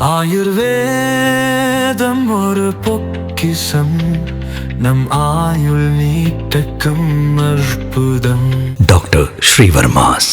ஆயுர்வேதம் ஒரு பொக்கிஷம், நம் ஆயுள் நீட்டக்கும் அற்புதம். டாக்டர் ஸ்ரீவர்மாஸ்.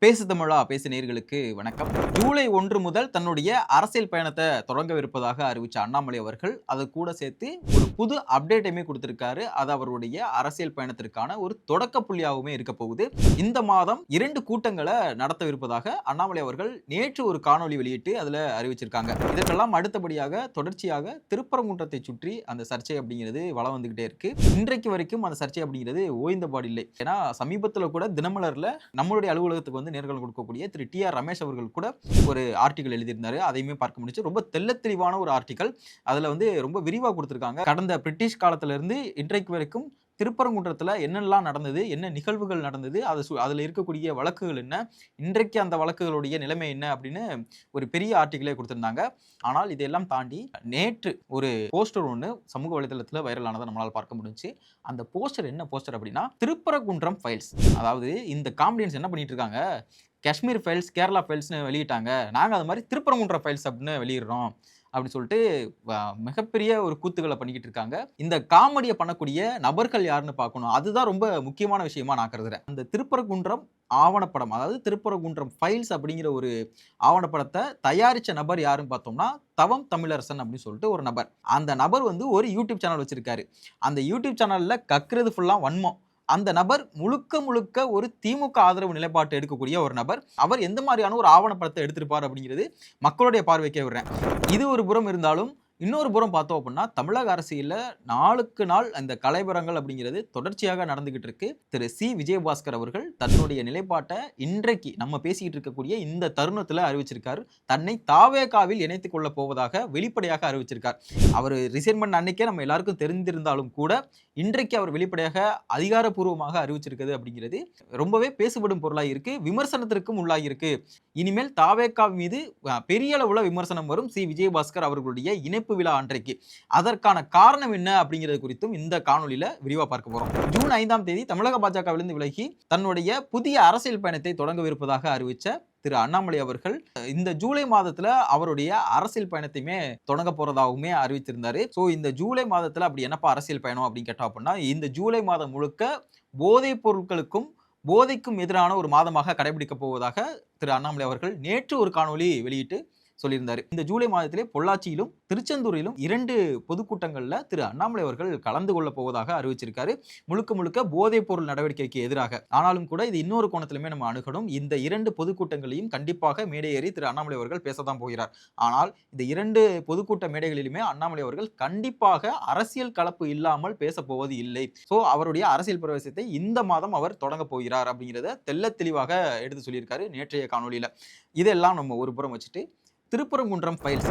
பேசு தமிழா பேசு நேயர்களுக்கு வணக்கம். ஜூலை 1 முதல் தன்னுடைய அரசியல் பயணத்தை தொடங்கவிருப்பதாக அறிவிச்ச அண்ணாமலை அவர்கள் அது கூட சேர்த்து ஒரு புது அப்டேட்டையுமே கொடுத்திருக்காரு. அது அவருடைய அரசியல் பயணத்திற்கான ஒரு தொடக்க புள்ளியாகவுமே இருக்க போகுது. இந்த மாதம் 2 கூட்டங்களை நடத்தவிருப்பதாக அண்ணாமலை அவர்கள் நேற்று ஒரு காணொலி வெளியிட்டு அதுல அறிவிச்சிருக்காங்க. இதற்கெல்லாம் அடுத்தபடியாக தொடர்ச்சியாக திருப்பரங்குன்றத்தை சுற்றி அந்த சர்ச்சை அப்படிங்கிறது வளம் வந்துகிட்டே இருக்கு. இன்றைக்கு வரைக்கும் அந்த சர்ச்சை அப்படிங்கிறது ஓய்ந்தபாடு இல்லை. ஏன்னா சமீபத்தில் கூட தினமலர்ல நம்மளுடைய அலுவலகத்துக்கு நேர்கள் கொடுக்கக்கூடிய திரு டி.ஆர். ரமேஷ் அவர்கள் கூட ஒரு ஆர்டிகல் எழுதியிருந்தாரு. அதையுமே பார்க்க முடிச்சு. ரொம்ப தெள்ளத் தெளிவான ஒரு ஆர்டிகல். அதுல ரொம்ப விரிவா கொடுத்திருக்காங்க. கடந்த பிரிட்டிஷ் காலத்துல இருந்து இன்றைக்கு வரைக்கும் திருப்பரங்குன்றத்துல என்னெல்லாம் நடந்தது, என்ன நிகழ்வுகள் நடந்தது, அதுல இருக்கக்கூடிய வழக்குகள் என்ன, இன்றைக்கு அந்த வழக்குகளுடைய நிலைமை என்ன அப்படின்னு ஒரு பெரிய ஆர்டிகலே கொடுத்திருந்தாங்க. ஆனால் இதையெல்லாம் தாண்டி நேற்று ஒரு போஸ்டர் ஒன்று சமூக வலைதளத்தில் வைரல் ஆனதை நம்மளால் பார்க்க முடிஞ்சு. அந்த போஸ்டர் என்ன போஸ்டர் அப்படின்னா, திருப்பரங்குன்றம் ஃபைல்ஸ். அதாவது இந்த காமெடியன்ஸ் என்ன பண்ணிட்டு இருக்காங்க, காஷ்மீர் ஃபைல்ஸ், கேரளா ஃபைல்ஸ்னு வெளியிட்டாங்க, நாங்கள் அது மாதிரி திருப்பரங்குன்றம் ஃபைல்ஸ் அப்படின்னு வெளியிடுறோம் அப்படின்னு சொல்லிட்டு மிகப்பெரிய ஒரு கூத்துக்களை பண்ணிக்கிட்டு இருக்காங்க. இந்த காமெடியை பண்ணக்கூடிய நபர்கள் யாருன்னு பார்க்கணும். அதுதான் ரொம்ப முக்கியமான விஷயமா நான் கருதுறேன். அந்த திருப்பரங்குன்றம் ஆவணப்படம், அதாவது திருப்பரங்குன்றம் ஃபைல்ஸ் அப்படிங்கிற ஒரு ஆவணப்படத்தை தயாரிச்ச நபர் யாருன்னு பார்த்தோம்னா தவம் தமிழரசன் அப்படின்னு சொல்லிட்டு ஒரு நபர். அந்த நபர் ஒரு யூடியூப் சேனல் வச்சிருக்காரு. அந்த யூடியூப் சேனல்ல கக்குறது ஃபுல்லா வன்மம். அந்த நபர் முழுக்க ஒரு திமுக ஆதரவு நிலைப்பாட்டு எடுக்கக்கூடிய ஒரு நபர். அவர் எந்த மாதிரியான ஒரு ஆவணப்படத்தை எடுத்திருப்பார் அப்படிங்கிறது மக்களுடைய பார்வைக்கே விடுறேன். இது ஒரு புறம் இருந்தாலும் இன்னொரு புறம் பார்த்தோம் அப்படின்னா தமிழக அரசியலில் நாளுக்கு நாள் அந்த கலைபரங்கள் அப்படிங்கிறது தொடர்ச்சியாக நடந்துகிட்டு இருக்கு. திரு சி விஜயபாஸ்கர் அவர்கள் தன்னுடைய நிலைப்பாட்டை இன்றைக்கு நம்ம பேசிக்கிட்டு இருக்கக்கூடிய இந்த தருணத்தில் அறிவிச்சிருக்காரு. தன்னை தாவேகாவில் இணைத்துக் கொள்ள போவதாக வெளிப்படையாக அறிவிச்சிருக்கார். அவர் ரிசைன் பண்ண அன்னைக்கே நம்ம எல்லாருக்கும் தெரிந்திருந்தாலும் கூட இன்றைக்கு அவர் வெளிப்படையாக அதிகாரப்பூர்வமாக அறிவிச்சிருக்கிறது அப்படிங்கிறது ரொம்பவே பேசுபடும் பொருளாக இருக்கு. விமர்சனத்திற்கும் உள்ளாகி இருக்கு. இனிமேல் தாவேகா மீது பெரிய அளவுல விமர்சனம் வரும் சி விஜயபாஸ்கர் அவர்களுடைய இணைப்பு விழா அன்றைக்கு. அதற்கான காரணம் என்ன அப்படிங்கிறது குறித்தும் இந்த காணொலியில விரிவா பார்க்க போறோம். ஜூன் 5ஆம் தேதி தமிழக பாஜகவிலிருந்து விலகி தன்னுடைய புதிய அரசியல் பயணத்தை தொடங்கவிருப்பதாக அறிவிச்ச திரு அண்ணாமலை அவர்கள் இந்த ஜூலை மாதத்துல அவருடைய அரசியல் பயணத்தையுமே தொடங்க போறதாகவுமே அறிவித்திருந்தாரு. சோ இந்த ஜூலை மாதத்துல அப்படி என்னப்பா அரசியல் பயணம் அப்படின்னு கேட்டா அப்படின்னா, இந்த ஜூலை மாதம் முழுக்க போதைப் பொருட்களுக்கும் போதைக்கும் எதிரான ஒரு மாதமாக கடைபிடிக்க போவதாக திரு அண்ணாமலை அவர்கள் நேற்று ஒரு காணொலி வெளியிட்டு சொல்லியிருந்தாரு. இந்த ஜூலை மாதத்திலே பொள்ளாச்சியிலும் திருச்செந்தூரிலும் 2 பொதுக்கூட்டங்கள்ல திரு அண்ணாமலை அவர்கள் கலந்து கொள்ள போவதாக அறிவிச்சிருக்காரு. முழுக்க போதைப் பொருள் நடவடிக்கைக்கு எதிராக. ஆனாலும் கூட இது இன்னொரு கோணத்திலுமே நம்ம அணுகணும். இந்த 2 பொதுக்கூட்டங்களையும் கண்டிப்பாக மேடை ஏறி திரு அண்ணாமலை அவர்கள் பேசத்தான் போகிறார். ஆனால் இந்த 2 பொதுக்கூட்ட மேடைகளிலுமே அண்ணாமலை அவர்கள் கண்டிப்பாக அரசியல் கலப்பு இல்லாமல் பேச போவது இல்லை. சோ அவருடைய அரசியல் பிரவேசத்தை இந்த மாதம் அவர் தொடங்க போகிறார் அப்படிங்கிறத தெள்ளத் தெளிவாக எடுத்து சொல்லியிருக்காரு நேற்றைய காணொலியில. இதெல்லாம் நம்ம ஒரு புறம் வச்சுட்டு திருப்பரங்குன்றம் ஃபைல்ஸ்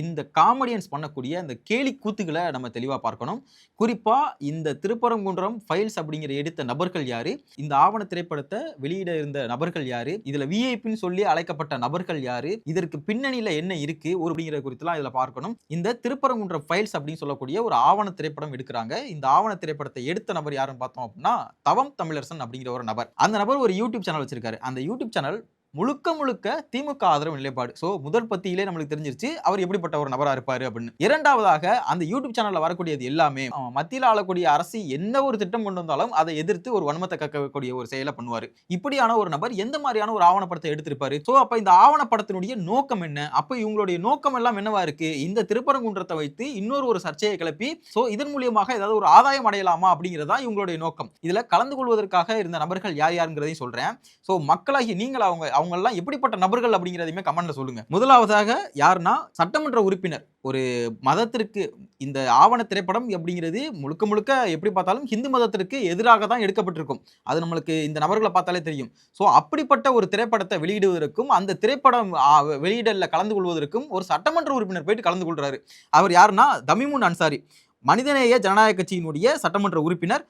இந்த காமெடியன்ஸ் பண்ணக்கூடிய அந்த கேலி கூத்துக்களை நம்ம தெளிவாக பார்க்கணும். குறிப்பா இந்த திருப்பரங்குன்றம் ஃபைல்ஸ் அப்படிங்கிற எடுத்த நபர்கள் யாரு, இந்த ஆவண திரைப்படத்தை வெளியிட இருந்த நபர்கள் யாரு, இதுல விஐபின்னு சொல்லி அழைக்கப்பட்ட நபர்கள் யாரு, இதற்கு பின்னணியில என்ன இருக்கு அப்படிங்கிற குறித்துலாம் இதுல பார்க்கணும். இந்த திருப்பரங்குன்றம் ஃபைல்ஸ் அப்படின்னு சொல்லக்கூடிய ஒரு ஆவண திரைப்படம் எடுக்கிறாங்க. இந்த ஆவண திரைப்படத்தை எடுத்த நபர் யாருன்னு பார்த்தோம் அப்படின்னா தவம் தமிழரசன் அப்படிங்கிற ஒரு நபர். அந்த நபர் ஒரு யூடியூப் சேனல் வச்சிருக்காரு. அந்த யூடியூப் சேனல் முழுக்க திமுக ஆதரவு நிலைப்பாடு. சோ முதல் பத்தியிலே நம்மளுக்கு தெரிஞ்சிருச்சு அவர் எப்படிப்பட்ட ஒரு நபரா இருப்பாரு அப்படின்னு. இரண்டாவதாக அந்த யூடியூப் சேனல்ல வரக்கூடியது எல்லாமே மத்தியில் ஆளக்கூடிய அரசு என்ன ஒரு திட்டம் கொண்டு வந்தாலும் அதை எதிர்த்து ஒரு வன்மத்தை கக்கக்கூடிய ஒரு செயலை பண்ணுவாரு. இப்படியான ஒரு நபர் எந்த மாதிரியான ஒரு ஆவணப்படத்தை எடுத்திருப்பாரு. சோ அப்ப இந்த ஆவணப்படத்தினுடைய நோக்கம் என்ன, அப்ப இவங்களுடைய நோக்கம் எல்லாம் என்னவா இருக்கு, இந்த திருப்பரங்குன்றத்தை வைத்து இன்னொரு ஒரு சர்ச்சையை கிளப்பி சோ இதன் மூலியமாக ஏதாவது ஒரு ஆதாயம் அடையலாமா அப்படிங்கிறதா இவங்களுடைய நோக்கம். இதுல கலந்து கொள்வதற்காக இருந்த நபர்கள் யார் யாருங்கிறதையும் சொல்றேன். சோ மக்களாகி நீங்கள் அவங்க எல்லாம் எப்படிப்பட்ட நபர்கள் அப்படிங்கிறதையுமே கமெண்ட்ல சொல்லுங்க. முதலாவதாக யாருன்னா சட்டமன்ற உறுப்பினர். ஒரு மதத்திற்கு இந்த ஆவண திரைப்படம் அப்படிங்கிறது முழுக்க எப்படி பார்த்தாலும் ஹிந்து மதத்திற்கு எதிராக தான் எடுக்கப்பட்டிருக்கும். அது நம்மளுக்கு இந்த நபர்களை பார்த்தாலே தெரியும். சோ அப்படிப்பட்ட ஒரு திரைப்படத்தை வெளியிடுவதற்கும் அந்த திரைப்படம் வெளியிடல கலந்து கொள்வதற்கும் ஒரு சட்டமன்ற உறுப்பினர் போயிட்டு கலந்து கொள்றாரு. அவர் யாருன்னா தமிமுன் அன்சாரி, மனிதநேய ஜனநாயக கட்சியினுடைய சட்டமன்ற உறுப்பினர்.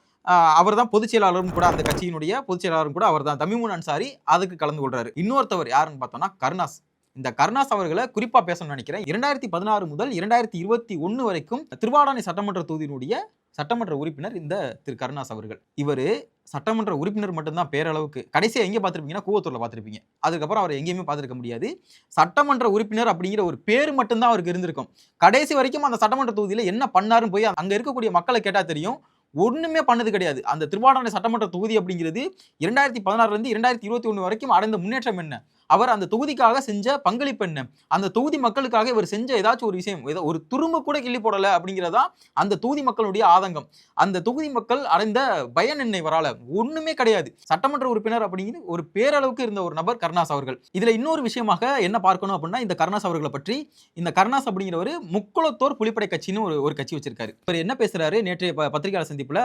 அவர் தான் பொதுச் செயலாளரும் கூட, அந்த கட்சியினுடைய பொதுச் செயலாளரும் கூட அவர் தான். தமிமுன் அன்சாரி அதுக்கு கலந்து கொள்றாரு. இன்னொருத்தவர் யாருன்னு பார்த்தோம்னா கருணாஸ். இந்த கருணாஸ் அவர்களை குறிப்பா பேசணும்னு நினைக்கிறேன். 2016 முதல் 2021 வரைக்கும் திருவாடானை சட்டமன்ற தொகுதியினுடைய சட்டமன்ற உறுப்பினர் இந்த திரு கருணாஸ் அவர்கள். இவரு சட்டமன்ற உறுப்பினர் மட்டும்தான் பேரளவுக்கு. கடைசியா எங்க பார்த்திருப்பீங்கன்னா கூவத்தூர்ல பார்த்திருப்பீங்க. அதுக்கப்புறம் அவரை எங்கேயுமே பார்த்திருக்க முடியாது. சட்டமன்ற உறுப்பினர் அப்படிங்கிற ஒரு பேர் மட்டும் தான் அவருக்கு இருந்திருக்கும். கடைசி வரைக்கும் அந்த சட்டமன்ற தொகுதியில என்ன பண்ணாருன்னு போய் அங்க இருக்கக்கூடிய மக்களை கேட்டா தெரியும். ஒண்ணுமே பண்ணது கிடையாது. அந்த திருவாடானை சட்டமன்ற தொகுதி அப்படிங்கிறது 2016 இருந்து 2021 வரைக்கும் அடைந்த முன்னேற்றம் என்ன? அவர் அந்த தொகுதிக்காக செஞ்ச பங்களிப்பு என்ன? அந்த தொகுதி மக்களுக்காக இவர் செஞ்ச ஏதாச்சும் ஒரு விஷயம், ஒரு துரும்பு கூட கிள்ளி போடல அப்படிங்கிறதா அந்த தொகுதி மக்களுடைய ஆதங்கம். அந்த தொகுதி மக்கள் அடைந்த பயன் என்ன இவரால? ஒண்ணுமே கிடையாது. சட்டமன்ற உறுப்பினர் அப்படிங்கிறது ஒரு பேரளவுக்கு இருந்த ஒரு நபர் கருணாஸ் அவர்கள். இதுல இன்னொரு விஷயமாக என்ன பார்க்கணும் அப்படின்னா, இந்த கருணாஸ் அவர்களை பற்றி, இந்த கருணாஸ் அப்படிங்கிறவர் முக்குளத்தோர் புலிப்படை கட்சின்னு ஒரு கட்சி வச்சிருக்காரு. இவர் என்ன பேசுறாரு நேற்றைய பத்திரிகையாளர் சந்திப்புல,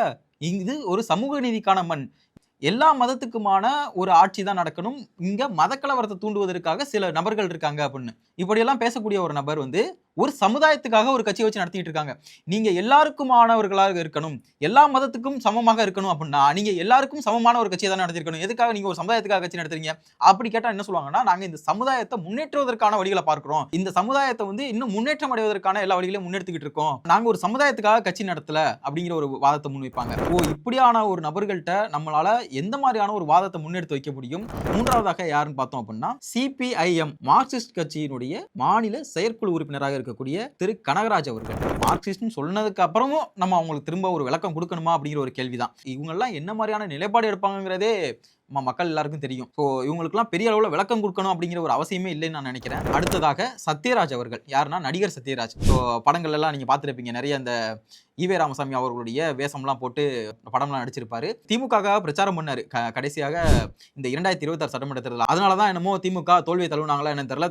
இது ஒரு சமூக நீதிக்கான மண், எல்லா மதத்துக்குமான ஒரு ஆட்சி தான் நடக்கணும், இங்க மதக்கலவரத்தை தூண்டுவதற்காக சில நபர்கள் இருக்காங்க அப்படின்னு இப்படியெல்லாம் பேசக்கூடிய ஒரு நபர் வந்து ஒரு சமுதாயத்துக்காக ஒரு கட்சியை வச்சு நடத்திட்டு இருக்காங்க. நீங்க எல்லாருக்குமானவர்களாக இருக்கணும், எல்லா மதத்துக்கும் சமமாக இருக்கணும் அப்படின்னா நீங்க எல்லாருக்கும் சமமான ஒரு கட்சியை தான் நடத்திருக்கணும். எதுக்காக நீங்க ஒரு சமுதாயத்துக்காக கட்சி நடத்துறீங்க? அப்படி கேட்டா என்ன சொல்லுவாங்கன்னா, நாங்க இந்த சமுதாயத்தை முன்னேற்றுவதற்கான வழிகளை பார்க்கிறோம், இந்த சமுதாயத்தை வந்து இன்னும் முன்னேற்றம் அடைவதற்கான எல்லா வழிகளையும் முன்னெடுத்துக்கிட்டு இருக்கோம், நாங்க ஒரு சமுதாயத்துக்காக கட்சி நடத்தல அப்படிங்கிற ஒரு வாதத்தை முன்வைப்பாங்க. இப்படியான ஒரு நபர்கள்ட்ட நம்மளால எந்த மாதிரியான ஒரு வாதத்தை முன்னெடுத்து வைக்க முடியும்? மூன்றாவதாக யாருன்னு பார்த்தோம் அப்படின்னா, சிபிஐஎம் மார்க்சிஸ்ட் கட்சியினுடைய மாநில செயற்குழு உறுப்பினராக இருக்கக்கூடிய திரு கனகராஜ் அவர்கள். மார்க்சிஸ்ட் சொன்னதுக்கு அப்புறமும் நம்ம அவங்களுக்கு திரும்ப ஒரு விளக்கம் கொடுக்கணுமா அப்படிங்கிற ஒரு கேள்விதான். இவங்க எல்லாம் என்ன மாதிரியான நிலைப்பாடு எடுப்பாங்கிறதே மக்கள் எல்லாருக்கும் தெரியும். ஸோ இவங்களுக்குலாம் பெரிய அளவில் விளக்கம் கொடுக்கணும் அப்படிங்கிற ஒரு அவசியமே இல்லைன்னு நான் நினைக்கிறேன். அடுத்ததாக சத்யராஜ் அவர்கள். யாருன்னா நடிகர் சத்யராஜ். ஸோ படங்கள் எல்லாம் நீங்க பார்த்துருப்பீங்க, நிறைய அந்த ஈவே ராமசாமி அவர்களுடைய வேஷம்லாம் போட்டு படம்லாம் நடிச்சிருப்பாரு. திமுக பிரச்சாரம் பண்ணாரு கடைசியாக இந்த 2026 சட்டமன்ற தேர்தல். அதனாலதான் என்னமோ திமுக தோல்வியை தழுவினாங்களா என்ன தெரியல,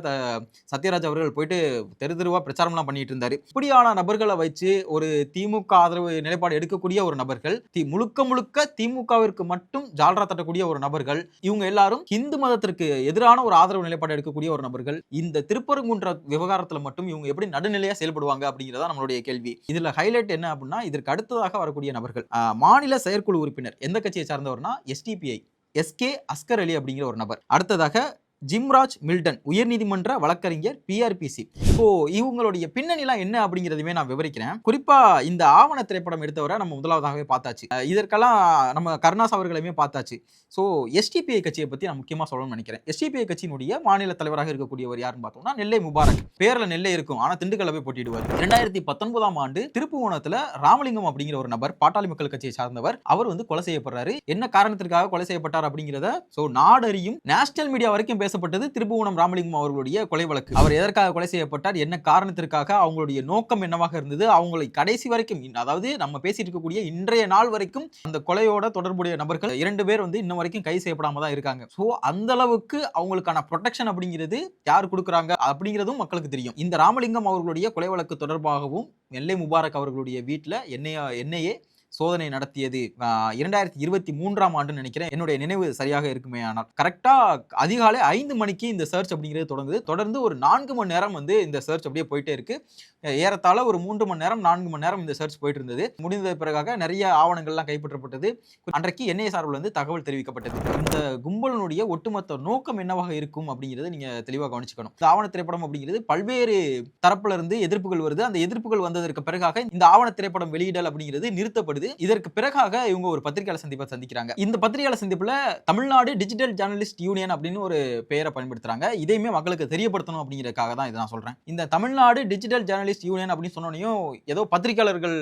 சத்யராஜ் அவர்கள் போயிட்டு தெரு தெருவா பிரச்சாரம்லாம் பண்ணிட்டு இருந்தாரு. இப்படியான நபர்களை வச்சு ஒரு திமுக ஆதரவு நிலைப்பாடு எடுக்கக்கூடிய ஒரு நபர்கள், முழுக்க முழுக்க திமுகவிற்கு மட்டும் ஜால்ரா தட்டக்கூடிய ஒரு நபர்கள், இவங்க எல்லாரும் இந்து மதத்திற்கு எதிரான ஒரு ஆதரவு நிலைப்பாடு எடுக்கக்கூடிய ஒரு நபர்கள். இந்த திருப்பரங்குன்ற விவகாரத்துல மட்டும் இவங்க எப்படி நடுநிலையா செயல்படுவாங்க அப்படிங்கிறதா நம்மளுடைய கேள்வி. இதுல ஹைலைட் என்ன அப்படின்னா, இதற்கு அடுத்ததாக வரக்கூடிய நபர்கள் மாநில செயற்குழு உறுப்பினர் எந்த கட்சியை சார்ந்தவர்னா எஸ்டிபிஐ எஸ்கே அஸ்கர் அலி அப்படிங்கிற ஒரு நபர். அடுத்ததாக ஜிம்ராஜ் மில்டன் உயர்நீதிமன்ற வழக்கறிஞர் பிஆர்பிசி. இவங்களுடைய பின்னணிலாம் என்ன அப்படிங்கிறதுமே நான் விவரிக்கிறேன். குறிப்பா இந்த ஆவண திரைப்படம் எடுத்தவரை நம்ம முதலாவதாகவே பார்த்தாச்சு. இதற்கெல்லாம் நம்ம கருணாஸ் அவர்களையுமே பார்த்தாச்சு. ஸோ எஸ்டிபிஐ கட்சியை பத்தி நான் முக்கியமா சொல்லணும்னு நினைக்கிறேன். எஸ்டிபிஐ கட்சியினுடைய மாநில தலைவராக இருக்கக்கூடியவர் யாருன்னு பார்த்தோம்னா நெல்லை முபாரக். பேர்ல நெல்லை இருக்கும், ஆனா திண்டுக்கல்ல போய் போட்டிடுவார். 2019 ஆண்டு திருப்புவனத்துல ராமலிங்கம் அப்படிங்கிற ஒரு நபர், பாட்டாளி மக்கள் கட்சியை சார்ந்தவர், அவர் வந்து கொலை செய்யப்படுறாரு. என்ன காரணத்திற்காக கொலை செய்யப்பட்டார் அப்படிங்கிறத நாடறியும் நேஷனல் மீடியா வரைக்கும் பேசப்பட்டது திருப்புவனம் ராமலிங்கம் அவர்களுடைய கொலை வழக்கு. அவர் எதற்காக கொலை செய்யப்பட்டார், என்ன காரணத்திற்காக, அவங்களுடைய நோக்கம் என்னவாக இருந்தது, அவங்களை கடைசி வரைக்கும், அதாவது நம்ம பேசிட்டு இருக்கக்கூடிய இன்றைய நாள் வரைக்கும் அந்த கொலையோட தொடர்புடைய நபர்கள் 2 பேர் வந்து இன்னும் வரைக்கும் கைது செய்யப்படாம தான் இருக்காங்க. சோ அந்த அளவுக்கு அவங்களுக்கான ப்ரொடெக்ஷன் அப்படிங்கிறது யார் கொடுக்குறாங்க அப்படிங்கிறதும் மக்களுக்கு தெரியும். இந்த ராமலிங்கம் அவர்களுடைய கொலை வழக்கு தொடர்பாகவும் நெல்லை முபாரக் அவர்களுடைய வீட்டில் என்ஐஏ சோதனை நடத்தியது 2023 ஆண்டு நினைக்கிறேன், என்னுடைய நினைவு சரியாக இருக்குமே. ஆனால் கரெக்டா அதிகாலை 5 மணிக்கு இந்த சர்ச் அப்படிங்கிறது தொடங்குது. தொடர்ந்து ஒரு 4 மணி நேரம் வந்து இந்த சர்ச் அப்படியே போயிட்டே இருக்கு. ஏறத்தாழ ஒரு 3 மணி நேரம் 4 மணி நேரம் இந்த சர்ச் போயிட்டு இருந்தது. முடிந்த பிறகாக நிறைய ஆவணங்கள்லாம் கைப்பற்றப்பட்டது. அன்றைக்கு என்ஐஏ சார்பில் வந்து தகவல் தெரிவிக்கப்பட்டது. இந்த கும்பலினுடைய ஒட்டுமொத்த நோக்கம் என்னவாக இருக்கும் அப்படிங்கிறத நீங்க தெளிவாக கவனிச்சுக்கணும். இந்த ஆவண திரைப்படம் அப்படிங்கிறது பல்வேறு தரப்புல இருந்து எதிர்ப்புகள் வருது. அந்த எதிர்ப்புகள் வந்ததற்கு பிறகாக இந்த ஆவண திரைப்படம் வெளியிடல் அப்படிங்கிறது நிறுத்தப்படுது. இதற்கு பிறகாக இவங்க ஒரு பத்திரிகையாளர் சந்திப்பை சந்திக்கிறாங்க. இந்த பத்திரிகையாளர் சந்திப்புல தமிழ்நாடு டிஜிட்டல் ஜேர்னலிஸ்ட் யூனியன் அப்படின்னு ஒரு பெயரை பயன்படுத்துறாங்க. இதையுமே மக்களுக்கு தெரியப்படுத்தணும் அப்படிங்கிறதுக்காக தான் இதை நான் சொல்றேன். இந்த தமிழ்நாடு டிஜிட்டல் ஜேர்னலிஸ்ட் யூனியன் அப்படின்னு சொன்னோனையும் ஏதோ பத்திரிகையாளர்கள்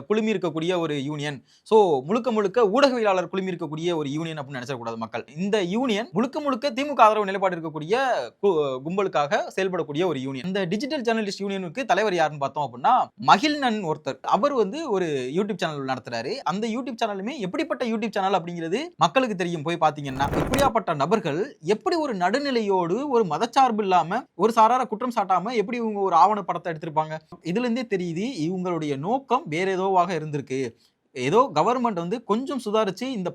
குழுமி இருக்கக்கூடிய ஒரு யூனியன், சோ முழுக்க முழுக்க ஊடகவியலாளர் குழுமி இருக்கக்கூடிய ஒரு யூனியன் அப்படின்னு நினைச்சக்கூடாது மக்கள். இந்த யூனியன் முழுக்க முழுக்க திமுக ஆதரவு நிலைப்பாடு இருக்கக்கூடிய கும்பலுக்காக செயல்படக்கூடிய ஒரு யூனியன். இந்த டிஜிட்டல் ஜேர்னலிஸ்ட் யூனியனுக்கு தலைவர் யாருன்னு பார்த்தோம் அப்படின்னா மகிழ்நன் ஒருத்தர். அவர் வந்து ஒரு யூடியூப் சேனல் நடத்துறாரு. அந்த யூடியூப் சேனலுமே எப்படிப்பட்ட யூடியூப் சேனல் அப்படிங்கிறது மக்களுக்கு தெரியும். போய் பாத்தீங்கன்னா இப்படியாப்பட்ட நபர்கள் எப்படி ஒரு நடுநிலையோடு ஒரு மதச்சார்பு இல்லாம ஒரு சாரார குற்றம் சாட்டாம எப்படி இவங்க ஒரு ஆவண படத்தை எடுத்திருப்பாங்க. இதுல இருந்தே தெரியுது இவங்களுடைய நோக்கம் வேற ஏதோவாக இருந்திருக்கு. ஏதோ கவர்மெண்ட் வந்து கொஞ்சம் சுதாரிச்சு இந்த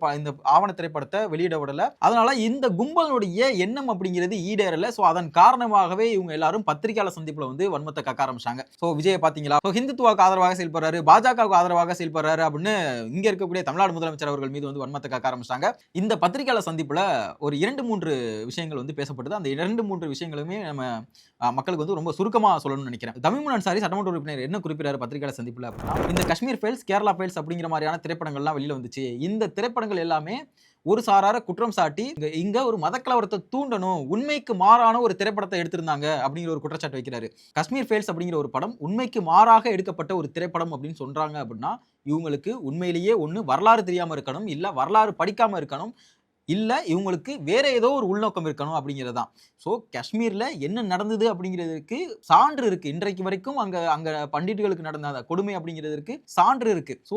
ஆவண திரைப்படத்தை வெளியிட விடல. அதனால இந்த கும்பலுடைய எண்ணம் அப்படிங்கிறது ஈடேறல. சோ அதன் காரணமாகவே இவங்க எல்லாரும் பத்திரிகையாளர் சந்திப்புல வந்து வன்மத்தை கக்க ஆரம்பிச்சாங்க. சோ விஜய பாத்தீங்களா, ஹிந்துத்துவாக்கு ஆதரவாக செயல்படுறாரு, பாஜகவுக்கு ஆதரவாக செயல்படுறாரு அப்படின்னு இங்க இருக்கக்கூடிய தமிழ்நாடு முதலமைச்சர் அவர்கள் மீது வந்து வன்மத்தை கக்க ஆரம்பிச்சாங்க. இந்த பத்திரிகையாளர் சந்திப்புல ஒரு 2-3 விஷயங்கள் வந்து பேசப்பட்டது. அந்த 2-3 விஷயங்களுமே நம்ம மக்களுக்கு வந்து ரொம்ப சுருக்கமா சொல்லணும்னு நினைக்கிறேன். தமிமுன் அன்சாரி சட்டமன்ற உறுப்பினர் என்ன குறிப்பிட்டாரு பத்திரிகையாளர் சந்திப்புல அப்படின்னா, இந்த காஷ்மீர் ஃபைல்ஸ், கேரளா ஃபைல்ஸ் அப்படிங்கிற மாதிரியான திரைப்படங்கள்லாம் வெளியில வந்துச்சு. இந்த திரைப்படங்கள் எல்லாமே ஒரு சாரார குற்றம் சாட்டி இங்க ஒரு மதக்கலவரத்தை தூண்டணும், உண்மைக்கு மாறான ஒரு திரைப்படத்தை எடுத்திருந்தாங்க அப்படிங்கிற ஒரு குற்றச்சாட்டு வைக்கிறாரு. காஷ்மீர் ஃபைல்ஸ் அப்படிங்கிற ஒரு படம் உண்மைக்கு மாறாக எடுக்கப்பட்ட ஒரு திரைப்படம் அப்படின்னு சொல்றாங்க அப்படின்னா, இவங்களுக்கு உண்மையிலேயே ஒண்ணு வரலாறு தெரியாம இருக்கணும், இல்ல வரலாறு படிக்காம இருக்கணும், இல்ல இவங்களுக்கு வேற ஏதோ ஒரு உள்நோக்கம் இருக்கணும் அப்படிங்கிறது தான். ஸோ காஷ்மீர்ல என்ன நடந்தது அப்படிங்கிறதுக்கு சான்று இருக்கு. இன்றைக்கு வரைக்கும் அங்க பண்டிட்டுகளுக்கு நடந்த அந்த கொடுமை அப்படிங்கிறதுக்கு சான்று இருக்கு. ஸோ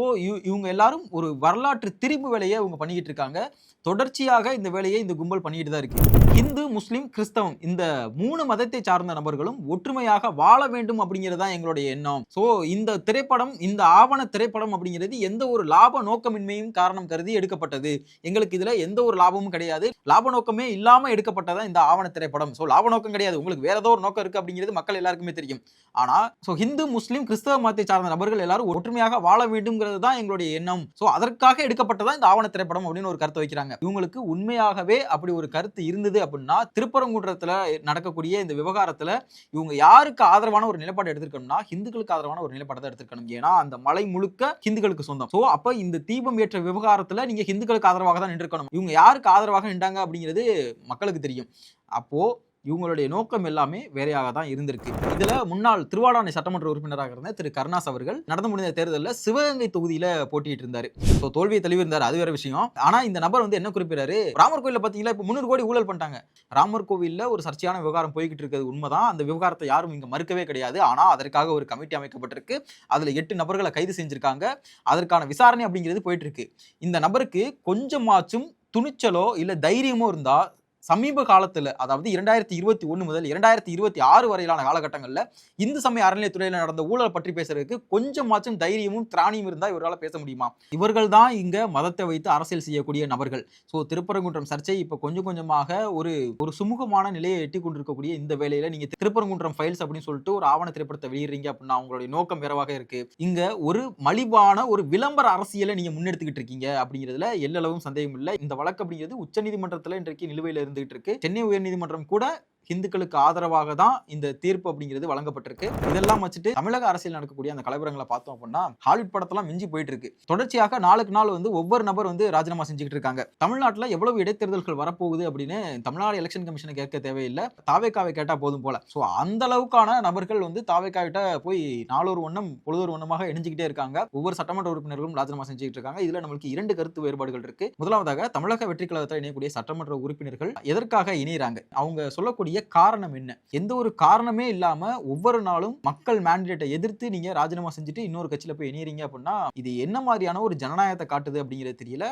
இவங்க எல்லாரும் ஒரு வரலாற்று திரிபு வேலையை இவங்க பண்ணிக்கிட்டு இருக்காங்க. தொடர்ச்சியாக இந்த வேலையை இந்த கும்பல் பண்ணிட்டு தான் இருக்கு. இந்து, முஸ்லிம், கிறிஸ்தவம் இந்த 3 மதத்தை சார்ந்த நபர்களும் ஒற்றுமையாக வாழ வேண்டும் அப்படிங்கிறது தான் எங்களுடைய எண்ணம். ஸோ இந்த திரைப்படம், இந்த ஆவண திரைப்படம் அப்படிங்கிறது எந்த ஒரு லாப நோக்கமின்மையும் காரணம் கருதி எடுக்கப்பட்டது. எங்களுக்கு இதுல எந்த ஒரு லாபமும் கிடையாது. லாப நோக்கமே இல்லாம எடுக்கப்பட்டதா இந்த ஆவண திரைப்படம். சோ லாப நோக்கம் கிடையாது, உங்களுக்கு வேற ஏதோ ஒரு நோக்கம் இருக்கு அப்படிங்கிறது மக்கள் எல்லாருக்குமே தெரியும். ஆனா சோ இந்து, முஸ்லிம், கிறிஸ்தவ மதத்தை சார்ந்த நபர்கள் எல்லாரும் ஒற்றுமையாக வாழ வேண்டும்ங்கிறது தான் எங்களுடைய எண்ணம். சோ அதற்காக எடுக்கப்பட்டதா இந்த ஆவண திரைப்படம் அப்படின்னு ஒரு கருத்தை வைக்கிறாங்க. இவங்களுக்கு உண்மையாகவே அப்படி ஒரு கருத்து இருந்தது அப்படின்னா, திருப்பரங்குன்றத்துல நடக்கக்கூடிய இந்த விவகாரத்துல இவங்க யாருக்கு ஆதரவான ஒரு நிலைப்பாடு எடுத்திருக்கணும்னா, ஹிந்துக்களுக்கு ஆதரவான ஒரு நிலைப்பாடு தான் எடுத்திருக்கணும். ஏன்னா அந்த மலை முழுக்க ஹிந்துக்களுக்கு சொந்தம். சோ அப்ப இந்த தீபம் ஏற்ற விவகாரத்துல நீங்க ஹிந்துக்களுக்கு ஆதரவாக தான் நின்றுக்கணும். இவங்க யாருக்கு ஆதரவாக நின்றாங்க அப்படிங்கிறது மக்களுக்கு தெரியும். அப்போ இவங்களுடைய நோக்கம் எல்லாமே வேறையாக தான் இருந்திருக்கு. இதுல முன்னாள் திருவாடானை சட்டமன்ற உறுப்பினராக இருந்த திரு கருணாஸ் அவர்கள் நடந்து முடிந்த தேர்தலில் சிவகங்கை தொகுதியில போட்டிட்டு இருந்தாரு. சோ தோல்வியை தழுவிருந்தார், அது வேற விஷயம். ஆனா இந்த நபர் வந்து என்ன குறிப்பிடாரு, ராமர் கோயில பாத்தீங்களா இப்ப 300 கோடி ஊழல் பண்ணிட்டாங்க. ராமர் கோவில்ல ஒரு சர்ச்சையான விவகாரம் போய்கிட்டு இருக்கிறது உண்மைதான். அந்த விவகாரத்தை யாரும் இங்க மறுக்கவே கிடையாது. ஆனா அதற்காக ஒரு கமிட்டி அமைக்கப்பட்டிருக்கு. அதுல 8 நபர்களை கைது செஞ்சிருக்காங்க. அதற்கான விசாரணை அப்படிங்கிறது போயிட்டு இருக்கு. இந்த நபருக்கு கொஞ்சமாச்சும் துணிச்சலோ இல்ல தைரியமோ இருந்தா சமீப காலத்துல, அதாவது 2021 முதல் 2026 வரையிலான காலகட்டங்கள்ல இந்து சமய அறநிலையத்துறையில நடந்த ஊழல் பற்றி பேசுறதுக்கு கொஞ்சமாச்சும் தைரியமும் திராணியும் இருந்தா இவரால் பேச முடியுமா? இவர்கள் தான் இங்க மதத்தை வைத்து அரசியல் செய்யக்கூடிய நபர்கள். சோ திருப்பரங்குன்றம் சர்ச்சை இப்ப கொஞ்சம் கொஞ்சமாக ஒரு சுமூகமான நிலையை எட்டி கொண்டிருக்கக்கூடிய இந்த வேளையில நீங்க திருப்பரங்குன்றம் ஃபைல்ஸ் அப்படின்னு சொல்லிட்டு ஒரு ஆவண திரைப்படத்தை வெளியிடுறீங்க அப்படின்னா உங்களுடைய நோக்கம் வேறவாக இருக்கு. இங்க ஒரு மலிவான ஒரு விளம்பர அரசியலை நீங்க முன்னெடுத்துக்கிட்டு இருக்கீங்க அப்படிங்கிறதுல எல்லளவும் சந்தேகம் இல்லை. இந்த வழக்கு அப்படிங்கிறது உச்சநீதிமன்றத்துல இன்றைக்கு நிலுவையில் இருந்துகிட்டு இருக்கு. சென்னை உயர்நீதிமன்றம் கூட ஹிந்துக்களுக்கு ஆதரவாக தான் இந்த தீர்ப்பு அப்படிங்கிறது வழங்கப்பட்டிருக்கு. இதெல்லாம் வச்சுட்டு தமிழக அரசியல் நடக்கக்கூடிய அந்த கலவரங்களை பார்த்தோம் அப்படின்னா ஹாலிவுட் படத்தெல்லாம் மிஞ்சி போயிட்டு இருக்கு. தொடர்ச்சியாக நாளுக்கு நாள் வந்து ஒவ்வொரு நபர் வந்து ராஜினாமா செஞ்சுக்கிட்டு இருக்காங்க. தமிழ்நாட்டில் எவ்வளவு இடைத்தேர்தல்கள் வரப்போகுது அப்படின்னு தமிழ்நாடு எலெக்ஷன் கமிஷனை கேட்க தேவையில்லை, தாவேக்காவை கேட்டா போதும் போல. ஸோ அந்த அளவுக்கான நபர்கள் வந்து தாவேக்காவிட்ட போய் நாளொரு ஒன்றும் பொழுதொரு ஒன்றுமாக இணைஞ்சிக்கிட்டே இருக்காங்க. ஒவ்வொரு சட்டமன்ற உறுப்பினர்களும் ராஜினாமா செஞ்சுக்கிட்டு இருக்காங்க. இதுல நம்மளுக்கு 2 கருத்து வேறுபாடுகள் இருக்கு. முதலாவதாக தமிழக வெற்றி கழகத்தில் இணையக்கூடிய சட்டமன்ற உறுப்பினர்கள் எதற்காக இணைகிறாங்க, அவங்க சொல்லக்கூடிய காரணம் என்ன? எந்த ஒரு காரணமே இல்லாம ஒவ்வொரு நாளும் மக்கள் மேண்டேட்டை எதிர்த்து நீங்க ராஜினாமா செஞ்சுட்டு இன்னொரு கட்சியில போய் இணையறீங்க அப்படின்னா இது என்ன மாதிரியான ஒரு ஜனநாயகத்தை காட்டுது அப்படிங்கிறது தெரியல.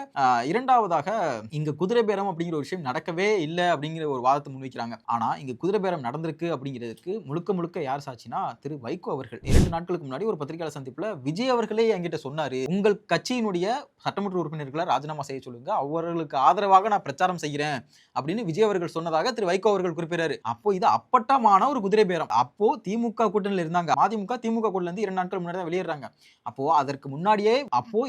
இரண்டாவதாக இங்க குதிரை பேரம் அப்படிங்கிற ஒரு விஷயம் நடக்கவே இல்லை அப்படிங்கிற ஒரு வாதத்தை முன்வைக்கிறாங்க. ஆனா இங்க குதிரை பேரம் நடந்திருக்கு அப்படிங்கிறதுக்கு முழுக்க முழுக்க யார் சாட்சினா திரு வைகோ அவர்கள். 2 நாட்களுக்கு முன்னாடி ஒரு பத்திரிகையாளர் சந்திப்புல விஜய் அவர்களே என்கிட்ட சொன்னாரு, உங்கள் கட்சியினுடைய சட்டமன்ற உறுப்பினர்களை ராஜினாமா செய்ய சொல்லுங்க, அவர்களுக்கு ஆதரவாக நான் பிரச்சாரம் செய்கிறேன் அப்படின்னு விஜய் அவர்கள் சொன்னதாக திரு வைகோ அவர்கள் குறிப்பிட்டாரு. அப்போ இது அப்பட்டமான ஒரு குதிரை பேரம். அப்போ திமுக கூட்டணியில் இருந்தாங்க, அதிமுக திமுக கூட்டணில இருந்து 2 நாட்கள் முன்னாடி தான் வெளியேறாங்க. அப்போ அதற்கு முன்னாடியே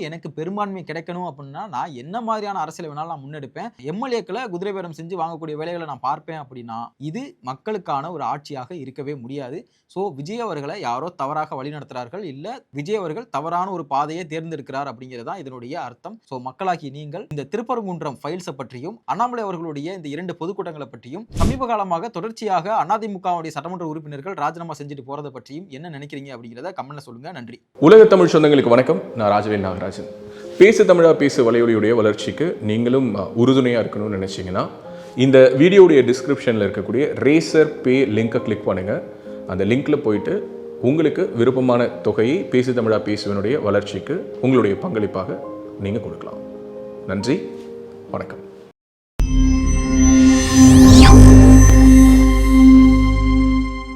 எனக்கு பெரும்பான்மை கிடைக்கணும் அப்படின்னா நான் என்ன மாதிரியான அரசியல் வேணாலும் நான் முன்னெடுப்பேன், எம்எல்ஏக்களை குதிரை பேரம் செஞ்சு வாங்கக்கூடிய வேலைகளை நான் பார்ப்பேன் அப்படின்னா இது மக்களுக்கான ஒரு ஆட்சியாக இருக்கவே முடியாது. சோ விஜய் அவர்களை யாரோ தவறாக வழி நடத்துறார்கள், இல்ல விஜய் அவர்கள் தவறான ஒரு பாதையை தேர்ந்தெடுக்கிறார் அப்படிங்கிறது தான் இதனுடைய அர்த்தம். சோ மக்களாகி நீங்கள் இந்த திருப்பரங்குன்றம் ஃபைல்ஸை பற்றியும் அண்ணாமலை அவர்களுடைய இந்த 2 பொதுக்கூட்டங்களை பற்றியும் சமீப காலமாக தொடர்ச்சியாக அதிமுகவுடைய சட்டமன்ற உறுப்பினர்கள் ராஜினாமா செஞ்சுட்டு போறதை பற்றியும் என்ன நினைக்கிறீங்க அப்படிங்கிறத கமெண்ட்ல சொல்லுங்க. நன்றி. உலக தமிழ் சொந்தங்களுக்கு வணக்கம். நான் ராஜவேல் நாகராஜன். பேசு தமிழா பேசு வலையொலியுடைய வளர்ச்சிக்கு நீங்களும் உறுதுணையாக இருக்கணும்னு நினைச்சீங்கன்னா இந்த வீடியோடைய டிஸ்கிரிப்ஷனில் இருக்கக்கூடிய ரேசர் பே லிங்கை கிளிக் பண்ணுங்க. அந்த லிங்க்ல போயிட்டு உங்களுக்கு விருப்பமான தொகையை பேசு தமிழா பேசுவனுடைய வளர்ச்சிக்கு உங்களுடைய பங்களிப்பாக நீங்கள் கொடுக்கலாம். நன்றி, வணக்கம்.